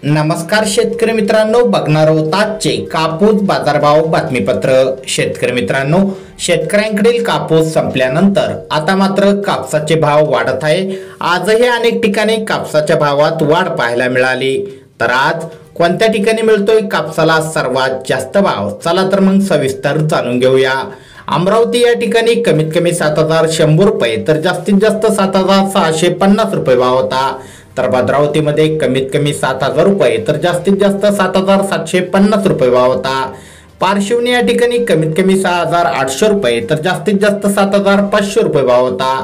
नमस्कार शेतकरी मित्रांनो, बघणार आहोत आजचे कापूस बाजारभाव बातमीपत्र। शेतकरी मित्रांनो, शेतकऱ्यांकडील कापूस संपल्यानंतर आता मात्र कापसाचे भाव वाढत आहे। आजही अनेक ठिकाणी कापसाच्या भावात वाढ पाहायला मिळाली। तर आज कोणत्या ठिकाणी मिळतोय कापसाला सर्वात जास्त भाव, चला तर मग सविस्तर जाणून घेऊया। अमरावती या ठिकाणी कमीत कमी 7100 रुपये तर जास्तीत जास्त 7650 रुपये भाव होता। तर भद्रावतीमध्ये कमीत कमी 7000 रुपये तर जास्तीत जास्त 7750 रुपये भाव होता। पारशिवनी या ठिकाणी कमीत कमी 6800 रुपये तर जास्तीत जास्त 7500 रुपये भाव होता।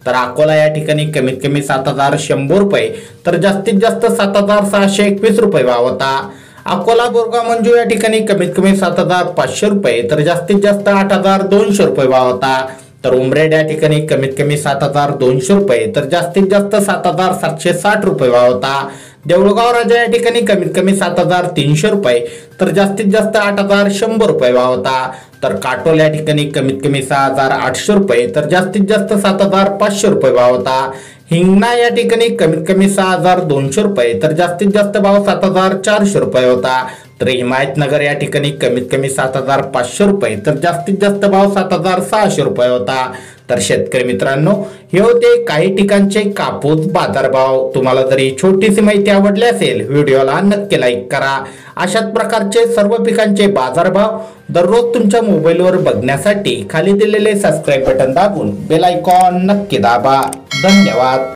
तर अकोला या ठिकाणी कमीत कमी 7100 रुपये तर जास्तीत जास्त 7621 रुपये भाव होता। अकोला बोरगाव मंजू या ठिकाणी कमीत कमी 7500 रुपये तर जास्तीत जास्त 8200 रुपये भाव होता। तर उमरेड या ठिकाणी कमीत कमी 7200 रुपये तर जास्तीत जास्त 7760 रुपये भाव होता। देऊळगाव राजा या ठिकाणी कमीत कमी 7300 रुपये तर जास्तीत जास्त 8100 रुपये भाव होता। तर काटोल या ठिकाणी कमीत कमी 6800 रुपये तर जास्तीत जास्त 7500 रुपये भाव होता। हिंगणा या ठिकाणी कमीत कमी 6200 रुपये तर जास्तीत जास्त भाव 7400 रुपये होता। तर हिमायतनगर या ठिकाणी कमीत कमी 7500 रुपये तर जास्तीत जास्त भाव 7600 रुपये होता। तर शेतकरी मित्रांनो, हे होते काही ठिकाणचे कापूस बाजारभाव। तुम्हाला जर ही छोटीशी माहिती आवडली असेल, व्हिडिओला नक्की लाईक करा। अशाच प्रकारचे सर्व पिकांचे बाजारभाव दररोज तुमच्या मोबाईलवर बघण्यासाठी खाली दिलेले सबस्क्राईब बटन दाबून बेल आयकॉन नक्की दाबा। धन्यवाद।